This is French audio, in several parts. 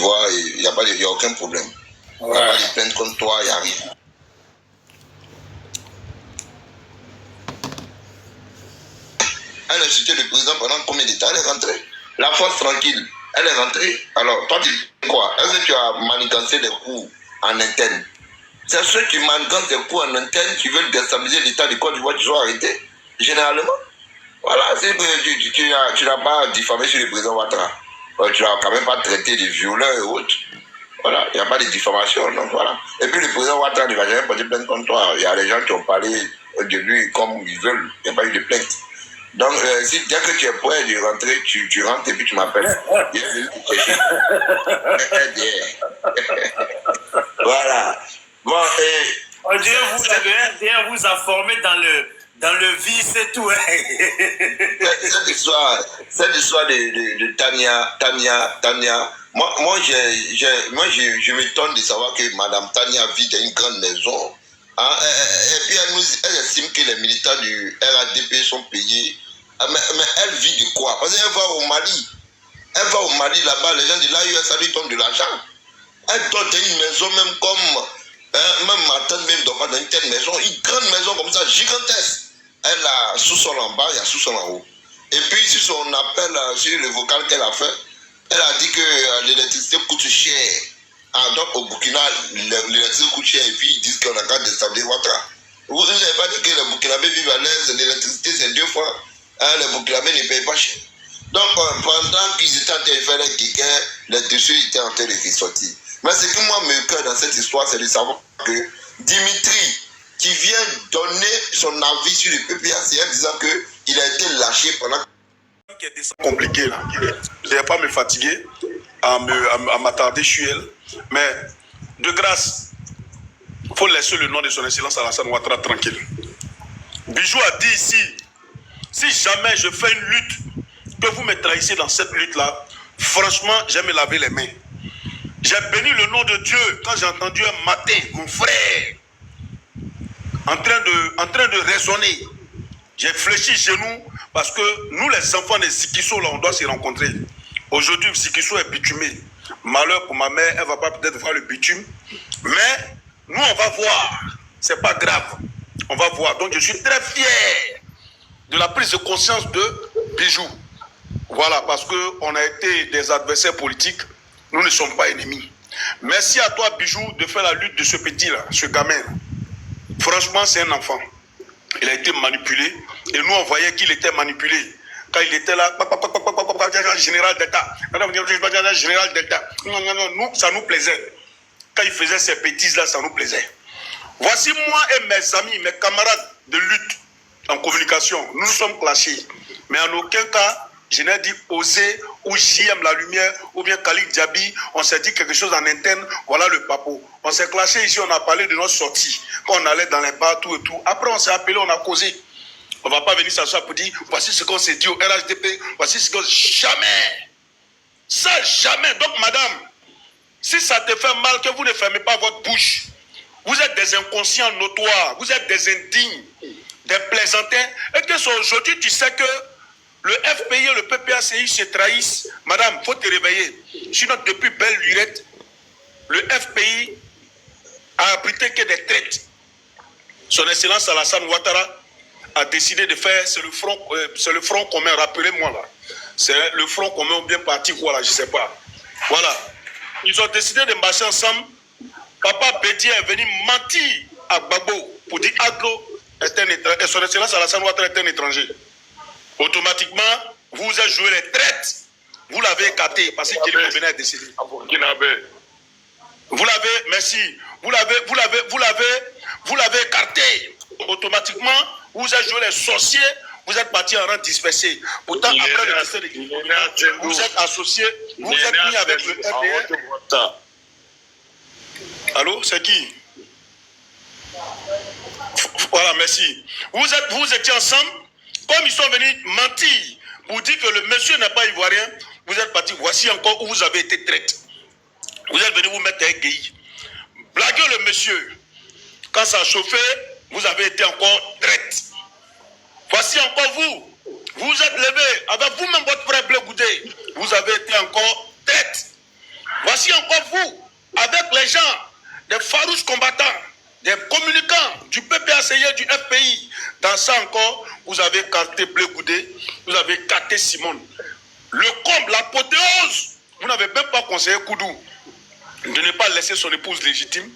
vois, il n'y a aucun problème. Il n'y a pas de plainte contre toi, il n'y a rien. Elle a insulté le président pendant combien de temps? Elle est rentrée. La force tranquille, elle est rentrée. Alors, toi, tu dis quoi? Est-ce que tu as manigancé des coups en interne? C'est ceux qui manigancent des coups en interne qui veulent déstabiliser l'État du Côte d'Ivoire qui sont arrêtés, généralement. Voilà, tu n'as pas diffamé sur le président Ouattara. Tu n'as quand même pas traité de violeurs et autres. Voilà, il n'y a pas de diffamation, donc voilà. Et puis le président Ouattara ne va jamais porter plainte contre toi. Il y a des gens qui ont parlé de lui comme ils veulent. Il n'y a pas eu de plainte. Donc, dès que tu es prêt de rentrer, tu rentres et puis tu m'appelles. Il est venu te chercher. Voilà. Bon, on dirait que vous avez vous a formé dans le vice et tout. Cette histoire de Tania, moi je m'étonne de savoir que Madame Tania vit dans une grande maison. Hein, et puis elle estime que les militants du RADP sont payés. Mais elle vit de quoi? Parce qu'elle va au Mali. Elle va au Mali là-bas, les gens de l'AUS, ça lui donne de l'argent. Elle donne une maison même comme... même ma tante même dans une telle maison, une grande maison comme ça, gigantesque. Elle a sous-sol en bas, il y a sous-sol en haut. Et puis sur son appel, sur le vocal qu'elle a fait, elle a dit que l'électricité coûte cher. Ah, donc au Burkina, l'électricité coûte cher et puis ils disent qu'on a qu'à déstabiliser Ouattara. Vous n'avez pas dit que les Burkinabés vivent à l'aise, l'électricité c'est 2 fois. Les Burkinabés ne payent pas cher. Donc pendant qu'ils étaient en train de faire les guéguins, les dessus étaient en train de ressortir. Mais ce qui moi me cœur dans cette histoire, c'est de savoir que Dimitri, qui vient donner son avis sur le PPAC en disant qu'il a été lâché pendant... C'est compliqué là. Je ne vais pas me fatiguer à m'attarder sur elle. Mais de grâce, il faut laisser le nom de son excellence Alassane Ouattara tranquille. Bijou a dit ici, si jamais je fais une lutte, que vous me trahissez dans cette lutte-là, franchement, je vais me laver les mains. J'ai béni le nom de Dieu quand j'ai entendu un matin, mon frère, en train de raisonner. J'ai fléchi genoux parce que nous, les enfants des Zikisso, là, on doit se rencontrer. Aujourd'hui, Zikisso est bitumé. Malheur pour ma mère, elle ne va pas peut-être voir le bitume. Mais nous, on va voir. Ce n'est pas grave. On va voir. Donc, je suis très fier de la prise de conscience de Bijou. Voilà, parce qu'on a été des adversaires politiques. Nous ne sommes pas ennemis. Merci à toi, Bijou, de faire la lutte de ce petit-là, ce gamin. Franchement, c'est un enfant. Il a été manipulé. Et nous, on voyait qu'il était manipulé. Quand il était là, général d'État. Général d'État. Nous, ça nous plaisait. Quand il faisait ces bêtises-là, ça nous plaisait. Voici moi et mes amis, mes camarades de lutte en communication. Nous nous sommes clashés. Mais en aucun cas, je n'ai dit oser ou JM la lumière ou bien Khalid Diaby, on s'est dit quelque chose en interne, voilà le papo. On s'est clashé ici, on a parlé de notre sortie. Quand on allait dans les bars, tout et tout. Après, on s'est appelé, on a causé. On ne va pas venir s'asseoir pour dire, voici ce qu'on s'est dit au RHDP, voici ce qu'on... Jamais. Ça, jamais. Donc, madame, si ça te fait mal, que vous ne fermez pas votre bouche. Vous êtes des inconscients notoires, vous êtes des indignes, des plaisantins. Et que aujourd'hui, tu sais que le FPI et le PPACI se trahissent. Madame, il faut te réveiller. Sinon, depuis belle lurette, le FPI a abrité que des traites. Son Excellence Alassane Ouattara a décidé de faire, c'est le front commun, rappelez-moi là. C'est le front commun ou bien parti quoi là, je ne sais pas. Voilà. Ils ont décidé de marcher ensemble. Papa Bédier est venu mentir à Gbagbo pour dire Aglo est un étranger. Et son Excellence Alassane Ouattara est un étranger. Automatiquement, vous avez joué les traites. Vous l'avez écarté parce que Kéli Kobena est décédé. Vous l'avez, merci. Vous l'avez écarté. Automatiquement, vous avez joué les sorciers. Vous êtes parti en rang dispersé. Pourtant, après le décès de Kéli Kobena, vous êtes associé, vous êtes mis avec le RDR. Allô, c'est qui? Voilà, merci. Vous étiez ensemble. Comme ils sont venus mentir pour dire que le monsieur n'est pas ivoirien, vous êtes parti. Voici encore où vous avez été traite. Vous êtes venu vous mettre un guéhi. Blaguez le monsieur. Quand ça a chauffé, vous avez été encore traite. Voici encore vous. Vous êtes levé avec vous-même votre frère Blé Goudé. Vous avez été encore traite. Voici Voici encore vous, avec les gens, des farouches combattants, des communicants du PPACI, du FPI. Dans ça encore, vous avez carté Blé Goudé, vous avez carté Simone. Le comble, l'apothéose, vous n'avez même pas conseillé Koudou de ne pas laisser son épouse légitime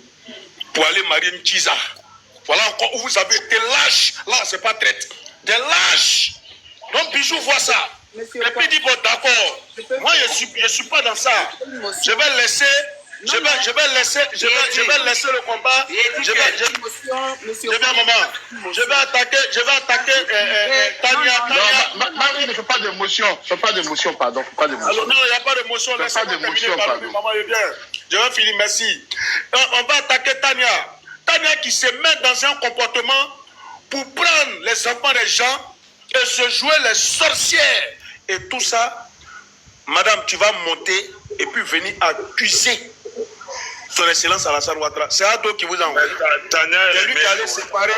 pour aller marier une Kiza. Voilà encore où vous avez été lâches. Là, c'est pas traite. Des lâches. Donc, Bijou voit ça. Et puis dit, bon, d'accord. Moi, je suis pas dans ça. Je vais laisser le combat. Je vais, maman. Je vais attaquer Tania. Marie ne fait pas d'émotion. Fais pas d'émotion, pardon. Pas d'émotion. Alors, non, il n'y a pas d'émotion. Laissez-moi terminer par lui, maman, est bien. Je vais finir, merci. On va attaquer Tania. Tania qui se met dans un comportement pour prendre les enfants des gens et se jouer les sorcières. Et tout ça, madame, tu vas monter et puis venir accuser son excellence Alassane Ouattara. C'est Ado qui vous envoie. C'est lui qui allait séparer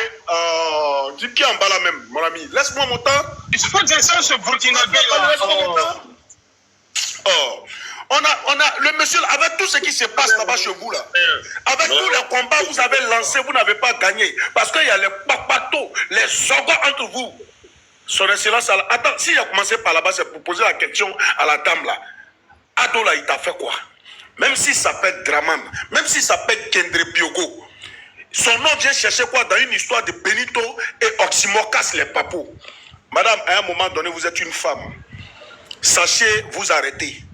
qui est en bas là même, mon ami. Laisse-moi mon temps. Il faut dire ça, ce Burkinabé là. On a le monsieur, avec tout ce qui se passe là-bas chez vous, là, avec tous les combats que vous avez lancés, vous n'avez pas gagné. Parce qu'il y a les papatos, les organs entre vous. Son excellence, attends, si j'ai commencé par là-bas, c'est pour poser la question à la dame là. Ado là, il t'a fait quoi? Même s'il s'appelle Draman, même s'il s'appelle Kendre Biogo, son nom vient chercher quoi dans une histoire de Benito et Oxymorcas les papous. Madame, à un moment donné, vous êtes une femme. Sachez vous arrêter.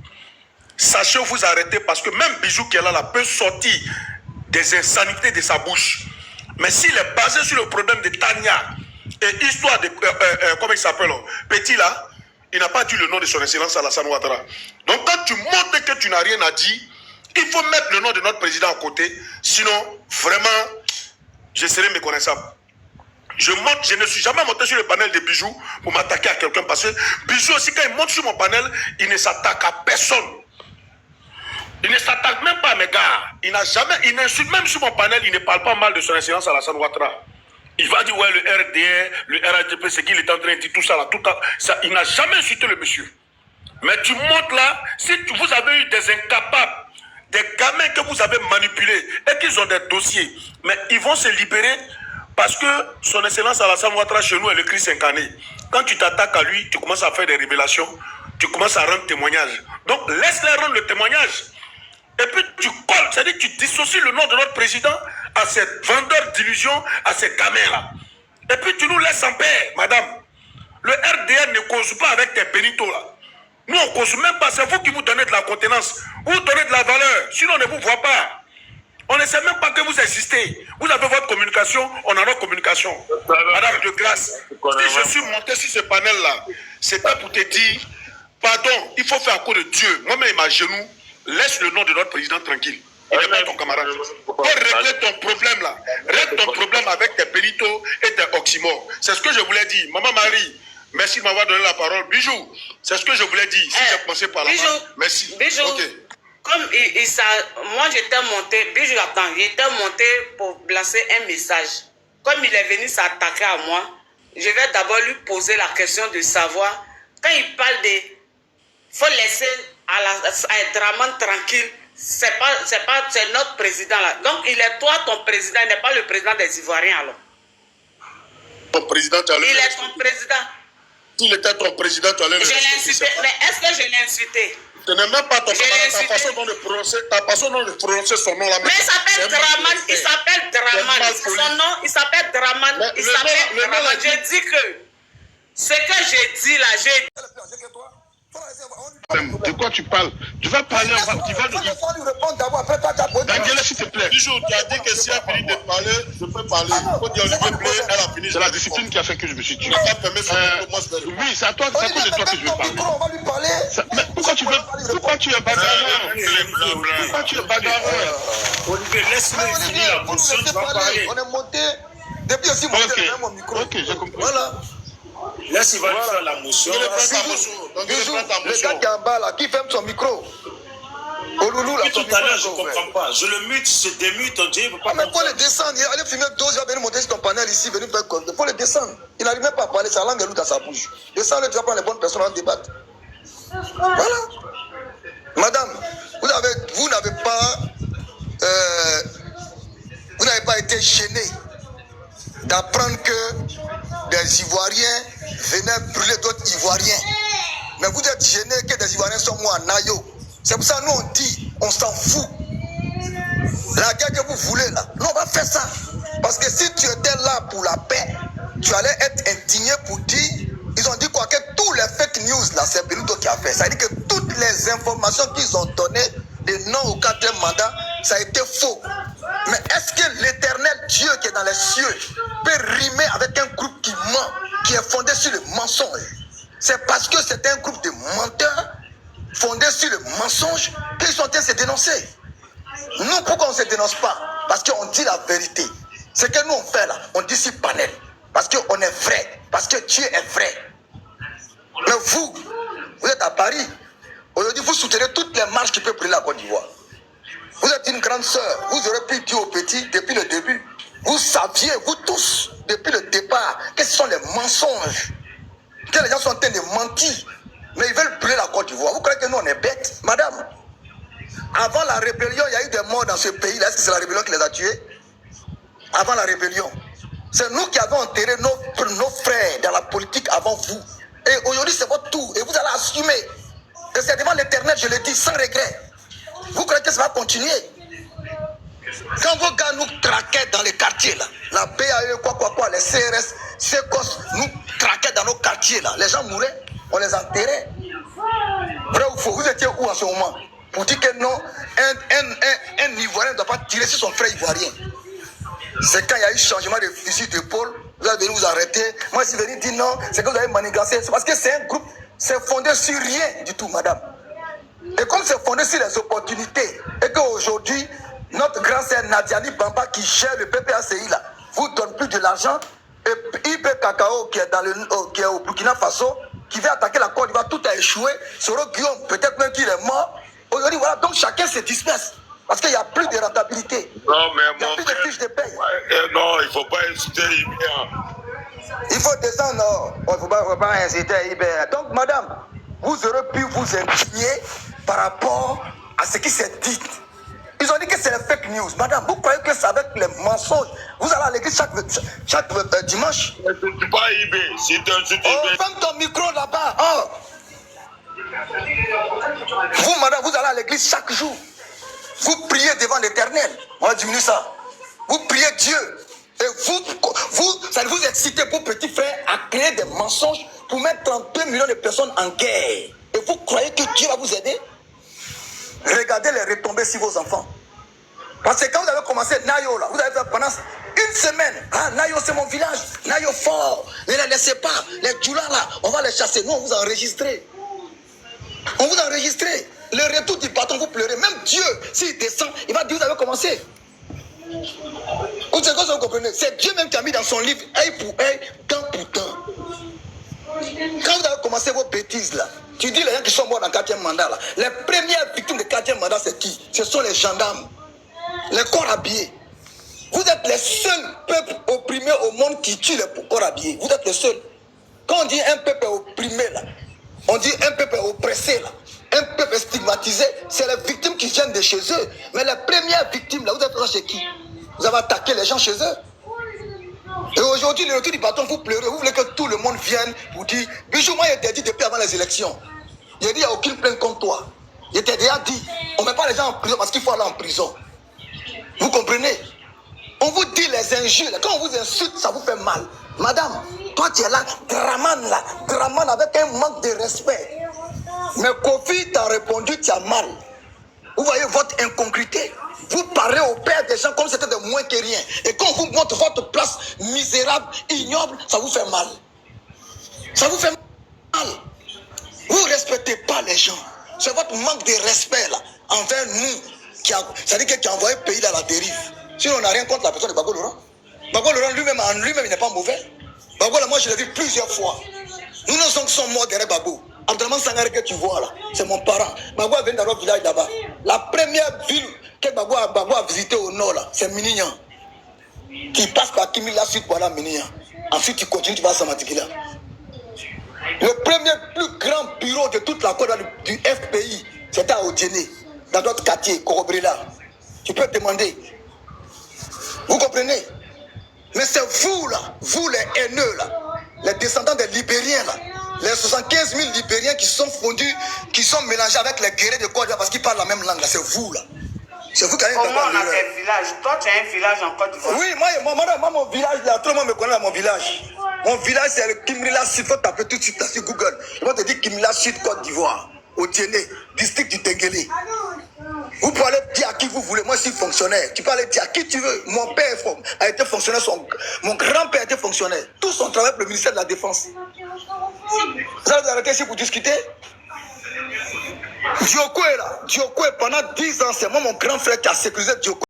Sachez vous arrêter parce que même Bijou qui est là peut sortir des insanités de sa bouche. Mais s'il est basé sur le problème de Tania et histoire de comment il s'appelle, Petit là, il n'a pas dit le nom de son excellence Alassane Ouattara. Donc quand tu montres que tu n'as rien à dire, il faut mettre le nom de notre président à côté. Sinon, vraiment, je serai méconnaissable. Je ne suis jamais monté sur le panel de Bijou pour m'attaquer à quelqu'un parce que Bijou aussi, quand il monte sur mon panel, il ne s'attaque à personne. Il ne s'attaque même pas à mes gars. Il n'insulte même sur mon panel, il ne parle pas mal de son excellence Alassane Ouattara. Il va dire, ouais, le RDR, le RADP, c'est qu'il est en train de dire tout ça, là, ça. Il n'a jamais insulté le monsieur. Mais tu montes là, si vous avez eu des incapables, des gamins que vous avez manipulés et qu'ils ont des dossiers, mais ils vont se libérer parce que son excellence Alassane Ouattara chez nous est le Christ incarné. Quand tu t'attaques à lui, tu commences à faire des révélations, tu commences à rendre témoignage. Donc laisse-les rendre le témoignage. Et puis tu colles, c'est-à-dire que tu dissocies le nom de notre président à ces vendeurs d'illusions, à ces gamins-là. Et puis tu nous laisses en paix, madame. Le RDR ne cause pas avec tes pénitos là. Nous on ne cause même pas, c'est vous qui vous donnez de la contenance. Vous donnez de la valeur, sinon on ne vous voit pas. On ne sait même pas que vous existez. Vous avez votre communication, on a notre communication. Madame de grâce, si je suis monté sur ce panel-là, c'était pour te dire, pardon, il faut faire à cause de Dieu. Moi-même, ma genou, laisse le nom de notre président tranquille. Il n'est pas ton camarade. Pour régler ton problème là, règle ton problème avec tes pénitos et tes oxymores. C'est ce que je voulais dire. Maman Marie, merci de m'avoir donné la parole. Bijou, c'est ce que je voulais dire. Si j'ai commencé par là-bas, merci. Bijou, okay. Comme moi j'étais monté, Bijou, attends, j'étais monté pour lancer un message. Comme il est venu s'attaquer à moi, je vais d'abord lui poser la question de savoir, quand il parle de, faut laisser à Draman tranquille, c'est notre président là. Donc il est toi ton président, il n'est pas le président des Ivoiriens alors. Ton président, tu as le... Il est ton président. S'il était ton président, tu allais le... Je l'ai insulté, mais est-ce que je l'ai insulté? Ce n'est même pas ton camarade, ta façon dont de prononcer son nom là. Mais il s'appelle Draman, il s'appelle Draman. Son nom, il s'appelle Draman. Il s'appelle Draman. J'ai dit que ce que j'ai dit là, j'ai... De quoi tu parles? Tu vas parler, tu vas lui répondre d'abord, après toi t'as Daniel, s'il te plaît. Bijou, tu as dit que si elle a fini de parler, je peux parler. Il faut dire Olivier Blé, elle a fini. C'est la discipline qui a fait que je me suis tué. Oui, c'est à toi, c'est à cause de toi que je vais parler. On va lui parler. Mais pourquoi tu es bagarreur? Pourquoi tu es bagarreur? Olivier, laisse-moi finir la motion, tu vas parler. On est monté. Depuis aussi, mon micro. Ok, j'ai compris. Voilà. Laisse, il va faire la motion. Bijou, le gars qui est en bas là, qui ferme son micro. Au loulou là, tout à l'heure, je ne comprends pas. Je le mute, je démute, on dit, il ne peut pas. Mais faut le descendre. Allez fumer 12, il va venir monter sur ton panel ici, venir faire quoi. Il faut le descendre. Il n'arrive même pas à parler, sa langue est lourde dans sa bouche. Descends-le, tu vas prendre les bonnes personnes en débat. Voilà. Madame, vous n'avez pas été gêné d'apprendre que des Ivoiriens venaient brûler d'autres Ivoiriens. Mais vous êtes gêné que des Ivoiriens sont morts à Nayo. C'est pour ça que nous on dit, on s'en fout. La guerre que vous voulez là, nous on va faire ça. Parce que si tu étais là pour la paix, tu allais être indigné pour dire, ils ont dit quoi, que tous les fake news là, c'est Beluto qui a fait. Ça veut dire que toutes les informations qu'ils ont données de non au 4e mandat, ça a été faux. Mais est-ce que l'éternel Dieu qui est dans les cieux peut rimer avec un groupe qui ment, qui est fondé sur le mensonge? C'est parce que c'est un groupe de menteurs fondés sur le mensonge qu'ils sont en train de se dénoncer. Nous, pourquoi on ne se dénonce pas? Parce qu'on dit la vérité. Ce que nous on fait là, on dit sur panel. Parce qu'on est vrai. Parce que Dieu est vrai. Mais vous êtes à Paris. Aujourd'hui, vous soutenez toutes les marches qui peuvent brûler la Côte d'Ivoire. Vous êtes une grande sœur. Vous aurez pu dire aux petits depuis le début. Vous saviez, vous tous, depuis le départ, que ce sont les mensonges. Que les gens sont en train de mentir. Mais ils veulent brûler la Côte d'Ivoire. Vous croyez que nous, on est bêtes? Madame, avant la rébellion, il y a eu des morts dans ce pays-là. Est-ce que c'est la rébellion qui les a tués? Avant la rébellion. C'est nous qui avons enterré nos frères dans la politique avant vous. Et aujourd'hui, c'est votre tour. Et vous allez assumer. Et c'est devant l'éternel, je le dis, sans regret. Vous croyez que ça va continuer? Quand vos gars nous traquaient dans les quartiers, là, la BAE, les CRS, CECOS, nous traquaient dans nos quartiers, là. Les gens mouraient, on les enterrait. Vrai ou faux? Vous étiez où en ce moment? Pour dire que non, un Ivoirien ne doit pas tirer sur son frère ivoirien. C'est quand il y a eu changement de fusil d'épaule, vous allez venir vous arrêter. Moi, si vous venez dire non, c'est que vous avez manigancé. C'est parce que c'est un groupe, c'est fondé sur rien du tout, madame. Et comme c'est fondé sur les opportunités, et qu'aujourd'hui, notre grand sœur Nadiani Bamba qui gère le PPACI là, vous donne plus de l'argent, et IB Kakao qui est au Burkina Faso, qui vient attaquer la Côte d'Ivoire, tout a échoué. Soro Guillaume, peut-être même qu'il est mort. Aujourd'hui, voilà, donc chacun se disperse. Parce qu'il n'y a plus de rentabilité. Non, mais il n'y a plus de fiches de paye. Non, il ne faut pas inciter Ibéa. Il faut descendre, non. Il ne faut pas inciter Ibéa. Donc, madame, vous aurez pu vous indigner par rapport à ce qui s'est dit. Ils ont dit que c'est les fake news. Madame, vous croyez que c'est avec les mensonges? Vous allez à l'église chaque dimanche? C'est pas Ibé. Ferme ton micro là-bas. Oh. Vous, madame, vous allez à l'église chaque jour. Vous priez devant l'éternel. On va diminuer ça. Vous priez Dieu. Et ça vous excitez vos petits frères à créer des mensonges pour mettre 32 millions de personnes en guerre. Et vous croyez que Dieu va vous aider? Regardez les retombées sur vos enfants. Parce que quand vous avez commencé Nayo, là, vous avez fait pendant une semaine. Ah, Nayo, c'est mon village. Nayo fort. Ne les laissez pas. Les Djoula, là, on va les chasser. Nous, on vous a enregistré. On vous a enregistré. Le retour du bâton, vous pleurez. Même Dieu, s'il descend, il va dire, vous avez commencé. Vous comprenez? C'est Dieu même qui a mis dans son livre, œil pour œil, dent pour dent. Quand vous avez commencé vos bêtises là, tu dis les gens qui sont morts dans le 4e mandat là, les premières victimes du 4e mandat, c'est qui? Ce sont les gendarmes, les corps habillés. Vous êtes les seuls peuples opprimés au monde qui tuent les corps habillés. Vous êtes les seuls. Quand on dit un peuple opprimé là, on dit un peuple oppressé là, un peuple stigmatisé, c'est les victimes qui viennent de chez eux. Mais les premières victimes là, vous êtes là chez qui? Vous avez attaqué les gens chez eux. Et aujourd'hui, le retour du bâton, vous pleurez. Vous voulez que tout le monde vienne vous dire, Bijou, moi, il était dit depuis avant les élections. Il a dit, il n'y a aucune plainte contre toi. Il était déjà dit, on ne met pas les gens en prison parce qu'il faut aller en prison. Vous comprenez? On vous dit les injures. Quand on vous insulte, ça vous fait mal. Madame, toi, tu es là, Draman avec un manque de respect. Mais Kofi t'a répondu, tu as mal. Vous voyez votre incongruité. Vous parlez au père des gens comme si c'était de moins que rien. Et quand on vous montre votre place misérable, ignoble, ça vous fait mal. Ça vous fait mal. Vous ne respectez pas les gens. C'est votre manque de respect là, envers nous. C'est-à-dire qui a envoyé le pays dans la dérive. Sinon, on n'a rien contre la personne de Gbagbo Laurent. Gbagbo Laurent lui-même, en lui-même, il n'est pas mauvais. Gbagbo là, moi, je l'ai vu plusieurs fois. Nous, nos oncles sont morts derrière Gbagbo. Abdelman Sangare que tu vois là, c'est mon parent. Gbagbo est venu dans notre village là-bas. La première ville que Gbagbo a visité au nord là, c'est Minignan. Qui passe par Kimila Sud pour aller à Minignan. Ensuite, tu continues, tu vas à Samatikila. Le premier plus grand bureau de toute la côte du FPI, c'était à Odiéné. dans d'autres quartiers, Korobrela. Tu peux demander. Vous comprenez? Mais c'est vous là, vous les haineux là, les descendants des Libériens là, les 75 000 Libériens qui sont fondus, qui sont mélangés avec les guerriers de Côte d'Ivoire parce qu'ils parlent la même langue là, c'est vous là. C'est vous qui avez Comment on a des villages? Toi, tu as un village en Côte d'Ivoire. Oui, moi, mon village, là, tout le monde me connaît dans mon village. Mon village, c'est le Kimrila Sud. Il faut taper tout de suite là sur Google. Je vais te dire Kimrila Sud, Côte d'Ivoire, au Tiéné, district du Tenguele. Vous pouvez aller dire à qui vous voulez. Moi, je suis fonctionnaire. Tu peux aller dire à qui tu veux. Mon père a été fonctionnaire, mon grand-père a été fonctionnaire. Tous ont travaillé pour le ministère de la Défense. Vous allez vous arrêter ici pour discuter? Diokwe là, Diokwe pendant 10 ans, c'est moi mon grand frère qui a sécurisé Diokwe.